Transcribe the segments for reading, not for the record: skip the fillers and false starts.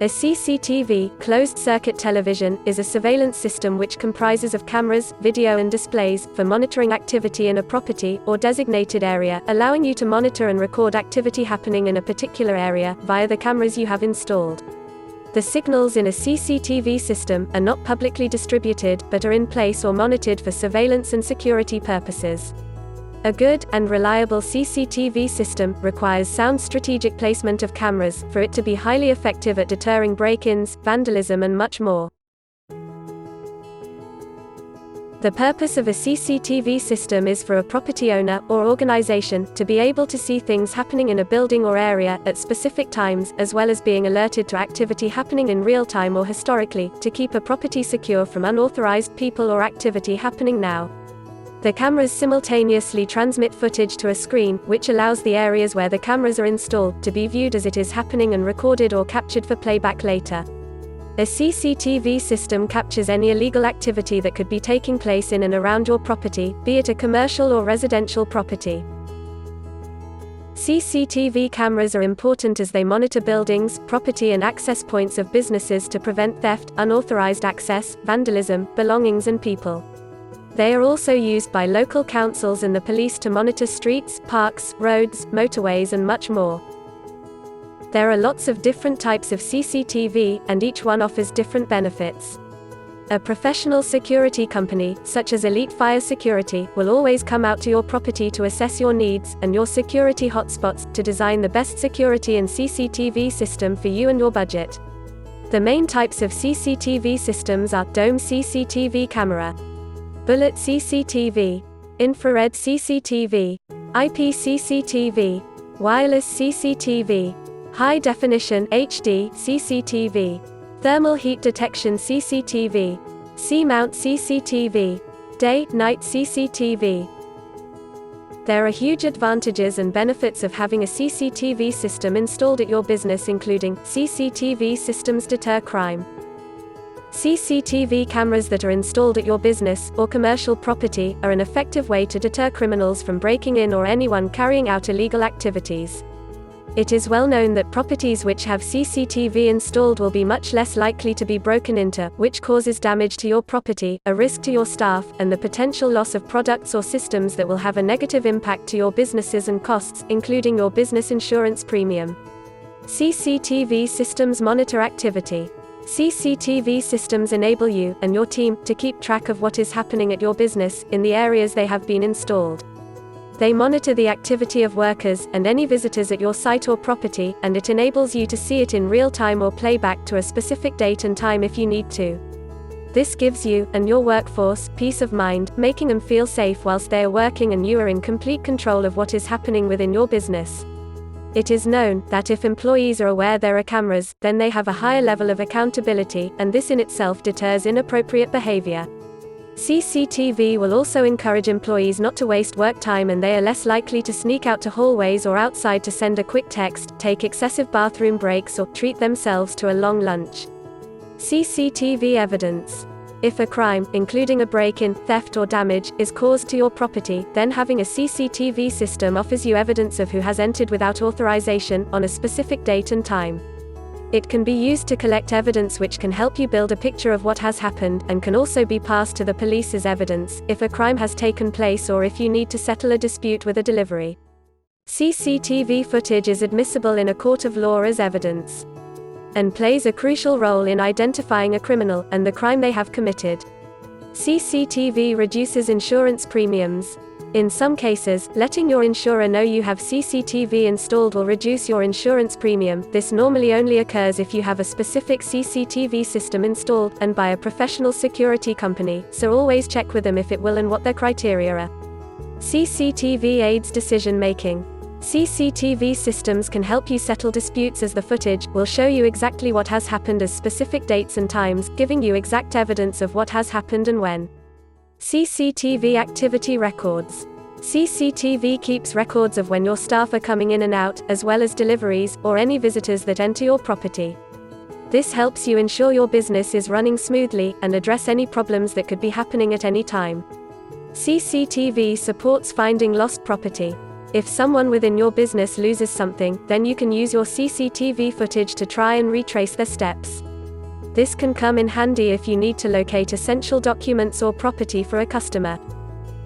A CCTV, closed-circuit television, is a surveillance system which comprises of cameras, video and displays, for monitoring activity in a property or designated area, allowing you to monitor and record activity happening in a particular area, via the cameras you have installed. The signals in a CCTV system are not publicly distributed, but are in place or monitored for surveillance and security purposes. A good and reliable CCTV system requires sound strategic placement of cameras, for it to be highly effective at deterring break-ins, vandalism and much more. The purpose of a CCTV system is for a property owner, or organization, to be able to see things happening in a building or area, at specific times, as well as being alerted to activity happening in real time or historically, to keep a property secure from unauthorized people or activity happening now. The cameras simultaneously transmit footage to a screen, which allows the areas where the cameras are installed to be viewed as it is happening and recorded or captured for playback later. A CCTV system captures any illegal activity that could be taking place in and around your property, be it a commercial or residential property. CCTV cameras are important as they monitor buildings, property and access points of businesses to prevent theft, unauthorized access, vandalism, belongings and people. They are also used by local councils and the police to monitor streets, parks, roads, motorways and much more. There are lots of different types of CCTV, and each one offers different benefits. A professional security company, such as Elite Fire Security, will always come out to your property to assess your needs, and your security hotspots, to design the best security and CCTV system for you and your budget. The main types of CCTV systems are dome CCTV camera, bullet CCTV, infrared CCTV, IP CCTV, wireless CCTV, high definition HD CCTV, thermal heat detection CCTV, C-mount CCTV, day-night CCTV. There are huge advantages and benefits of having a CCTV system installed at your business, including CCTV systems deter crime. CCTV cameras that are installed at your business or commercial property are an effective way to deter criminals from breaking in or anyone carrying out illegal activities. It is well known that properties which have CCTV installed will be much less likely to be broken into, which causes damage to your property, a risk to your staff, and the potential loss of products or systems that will have a negative impact to your businesses and costs, including your business insurance premium. CCTV systems monitor activity. CCTV systems enable you, and your team, to keep track of what is happening at your business, in the areas they have been installed. They monitor the activity of workers, and any visitors at your site or property, and it enables you to see it in real time or play back to a specific date and time if you need to. This gives you, and your workforce, peace of mind, making them feel safe whilst they are working and you are in complete control of what is happening within your business. It is known that if employees are aware there are cameras, then they have a higher level of accountability, and this in itself deters inappropriate behavior. CCTV will also encourage employees not to waste work time, and they are less likely to sneak out to hallways or outside to send a quick text, take excessive bathroom breaks or treat themselves to a long lunch. CCTV evidence. If a crime, including a break-in, theft or damage, is caused to your property, then having a CCTV system offers you evidence of who has entered without authorization, on a specific date and time. It can be used to collect evidence which can help you build a picture of what has happened, and can also be passed to the police as evidence, if a crime has taken place or if you need to settle a dispute with a delivery. CCTV footage is admissible in a court of law as evidence, and plays a crucial role in identifying a criminal, and the crime they have committed. CCTV reduces insurance premiums. In some cases, letting your insurer know you have CCTV installed will reduce your insurance premium. This normally only occurs if you have a specific CCTV system installed, and by a professional security company, so always check with them if it will and what their criteria are. CCTV aids decision making. CCTV systems can help you settle disputes as the footage will show you exactly what has happened as specific dates and times, giving you exact evidence of what has happened and when. CCTV activity records. CCTV keeps records of when your staff are coming in and out, as well as deliveries, or any visitors that enter your property. This helps you ensure your business is running smoothly, and address any problems that could be happening at any time. CCTV supports finding lost property. If someone within your business loses something, then you can use your CCTV footage to try and retrace their steps. This can come in handy if you need to locate essential documents or property for a customer.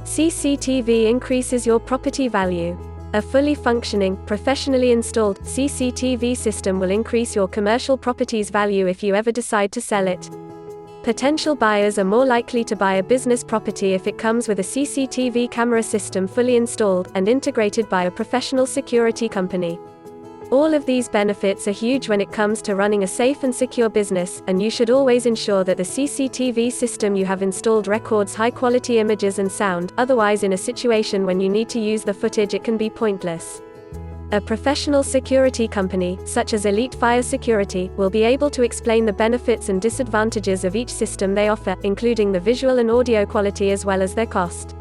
CCTV increases your property value. A fully functioning, professionally installed CCTV system will increase your commercial property's value if you ever decide to sell it. Potential buyers are more likely to buy a business property if it comes with a CCTV camera system fully installed and integrated by a professional security company. All of these benefits are huge when it comes to running a safe and secure business, and you should always ensure that the CCTV system you have installed records high-quality images and sound, otherwise in a situation when you need to use the footage it can be pointless. A professional security company, such as Elite Fire Security, will be able to explain the benefits and disadvantages of each system they offer, including the visual and audio quality as well as their cost.